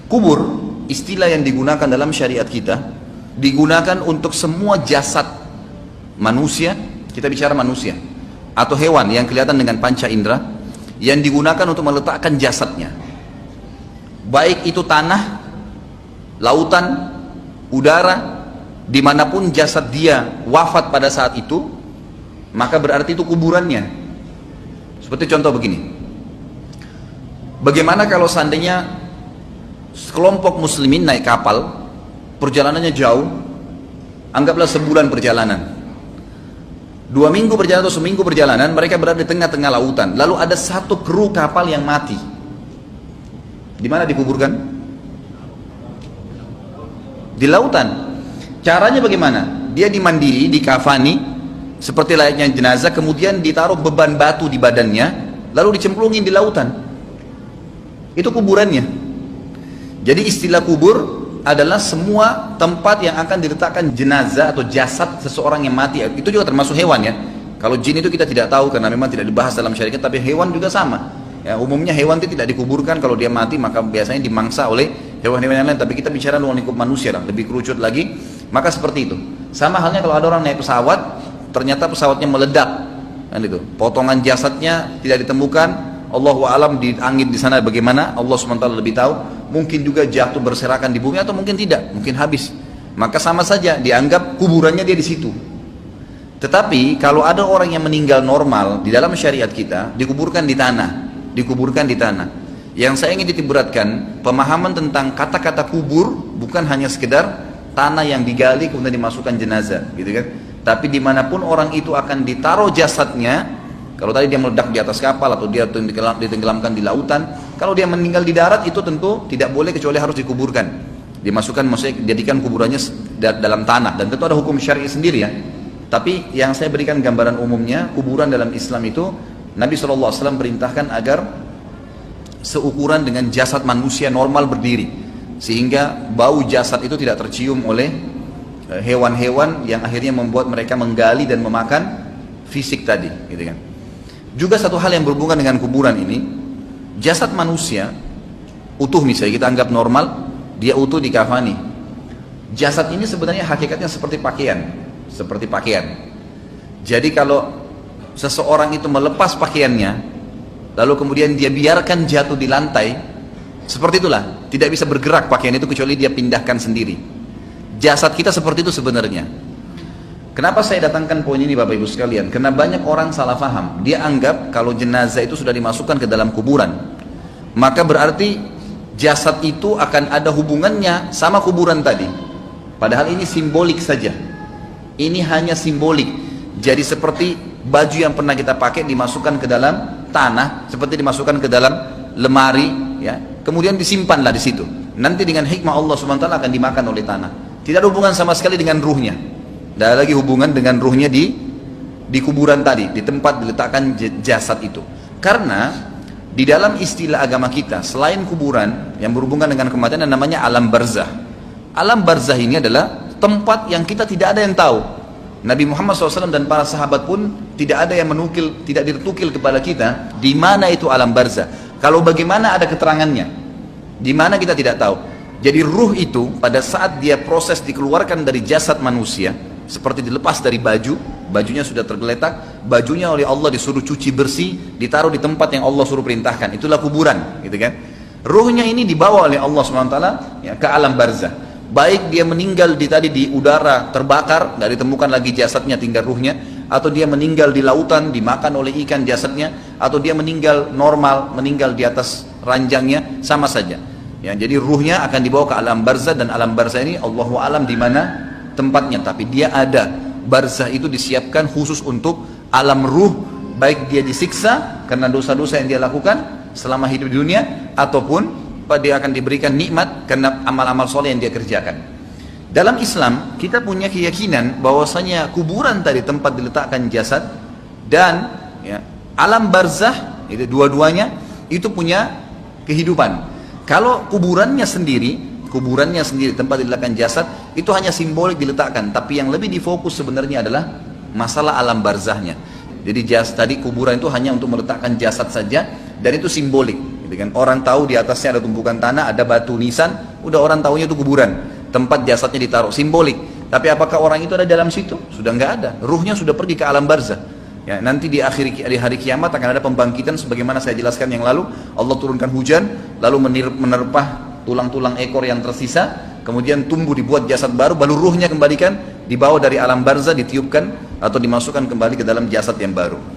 Kubur, istilah yang digunakan dalam syariat kita, digunakan untuk semua jasad manusia, kita bicara manusia, atau hewan yang kelihatan dengan panca indera, yang digunakan untuk meletakkan jasadnya. Baik itu tanah, lautan, udara, dimanapun jasad dia wafat pada saat itu, maka berarti itu kuburannya. Seperti contoh begini, bagaimana kalau seandainya sekelompok muslimin naik kapal, perjalanannya jauh, anggaplah sebulan perjalanan, 2 minggu perjalanan atau seminggu perjalanan, mereka berada di tengah-tengah lautan, lalu ada satu kru kapal yang mati. Di mana dikuburkan? Di lautan. Caranya bagaimana? Dia dimandiri, dikafani seperti layaknya jenazah, kemudian ditaruh beban batu di badannya, lalu dicemplungin di lautan. Itu kuburannya. Jadi istilah kubur adalah semua tempat yang akan diletakkan jenazah atau jasad seseorang yang mati. Itu juga termasuk hewan ya. Kalau jin itu kita tidak tahu karena memang tidak dibahas dalam syariat, tapi hewan juga sama. Ya, umumnya hewan itu tidak dikuburkan, kalau dia mati maka biasanya dimangsa oleh hewan-hewan yang lain. Tapi kita bicara luar lingkup manusia lah, lebih kerucut lagi. Maka seperti itu. Sama halnya kalau ada orang naik pesawat, ternyata pesawatnya meledak, kan itu. Potongan jasadnya tidak ditemukan. Allahu alam di angin di sana bagaimana, Allah SWT lebih tahu. Mungkin juga jatuh berserakan di bumi atau mungkin tidak, mungkin habis. Maka sama saja dianggap kuburannya dia di situ. Tetapi kalau ada orang yang meninggal normal di dalam syariat kita, dikuburkan di tanah, dikuburkan di tanah. Yang saya ingin ditiberatkan, pemahaman tentang kata-kata kubur bukan hanya sekedar tanah yang digali kemudian dimasukkan jenazah, gitu kan? Tapi dimanapun orang itu akan ditaruh jasadnya. Kalau tadi dia meledak di atas kapal atau dia ditenggelamkan di lautan, kalau dia meninggal di darat itu tentu tidak boleh kecuali harus dikuburkan. Dimasukkan, maksudnya jadikan kuburannya dalam tanah, dan tentu ada hukum syar'i sendiri ya. Tapi yang saya berikan gambaran umumnya, kuburan dalam Islam itu Nabi SAW perintahkan agar seukuran dengan jasad manusia normal berdiri, sehingga bau jasad itu tidak tercium oleh hewan-hewan yang akhirnya membuat mereka menggali dan memakan fisik tadi, gitu kan. Juga satu hal yang berhubungan dengan kuburan ini, jasad manusia utuh misalnya kita anggap normal, dia utuh dikafani. Jasad ini sebenarnya hakikatnya seperti pakaian, seperti pakaian. Jadi kalau seseorang itu melepas pakaiannya, lalu kemudian dia biarkan jatuh di lantai, seperti itulah, tidak bisa bergerak pakaian itu kecuali dia pindahkan sendiri. Jasad kita seperti itu sebenarnya. Kenapa saya datangkan poin ini Bapak Ibu sekalian? Karena banyak orang salah paham. Dia anggap kalau jenazah itu sudah dimasukkan ke dalam kuburan, maka berarti jasad itu akan ada hubungannya sama kuburan tadi. Padahal ini simbolik saja. Ini hanya simbolik. Jadi seperti baju yang pernah kita pakai dimasukkan ke dalam tanah, seperti dimasukkan ke dalam lemari, ya. Kemudian disimpanlah di situ. Nanti dengan hikmah Allah SWT akan dimakan oleh tanah. Tidak ada hubungan sama sekali dengan ruhnya. Tidak ada lagi hubungan dengan ruhnya di kuburan tadi, di tempat diletakkan jasad itu. Karena di dalam istilah agama kita, selain kuburan yang berhubungan dengan kematian, yang namanya alam barzah. Alam barzah ini adalah tempat yang kita tidak ada yang tahu. Nabi Muhammad SAW dan para sahabat pun tidak ada yang menukil, tidak ditukil kepada kita di mana itu alam barzah. Kalau bagaimana ada keterangannya, di mana kita tidak tahu. Jadi ruh itu pada saat dia proses dikeluarkan dari jasad manusia, seperti dilepas dari baju, bajunya sudah tergeletak, bajunya oleh Allah disuruh cuci bersih, ditaruh di tempat yang Allah suruh perintahkan, itulah kuburan, gitu kan. Ruhnya ini dibawa oleh Allah SWT ya, ke alam barzah. Baik dia meninggal di udara terbakar, tidak ditemukan lagi jasadnya, tinggal ruhnya, atau dia meninggal di lautan, dimakan oleh ikan jasadnya, atau dia meninggal normal, meninggal di atas ranjangnya, sama saja. Ya, jadi ruhnya akan dibawa ke alam barzah, dan alam barzah ini Allahu alam di mana tempatnya, tapi dia ada. Barzah itu disiapkan khusus untuk alam ruh, baik dia disiksa karena dosa-dosa yang dia lakukan selama hidup di dunia, ataupun dia akan diberikan nikmat karena amal-amal soleh yang dia kerjakan. Dalam Islam kita punya keyakinan bahwasanya kuburan tadi tempat diletakkan jasad dan ya, alam barzah itu dua-duanya itu punya kehidupan. Kalau kuburannya sendiri tempat diletakkan jasad itu hanya simbolik diletakkan, tapi yang lebih difokus sebenarnya adalah masalah alam barzahnya. Jadi tadi kuburan itu hanya untuk meletakkan jasad saja, dan itu simbolik, gitu kan. Orang tahu di atasnya ada tumpukan tanah, ada batu nisan, udah orang tahunya itu kuburan, tempat jasadnya ditaruh, simbolik. Tapi apakah orang itu ada dalam situ? Sudah nggak ada, ruhnya sudah pergi ke alam barzah. Ya, nanti di hari kiamat akan ada pembangkitan sebagaimana saya jelaskan yang lalu. Allah turunkan hujan, lalu menerpah tulang-tulang ekor yang tersisa, kemudian tumbuh dibuat jasad baru, lalu ruhnya kembalikan, dibawa dari alam barzah, ditiupkan atau dimasukkan kembali ke dalam jasad yang baru.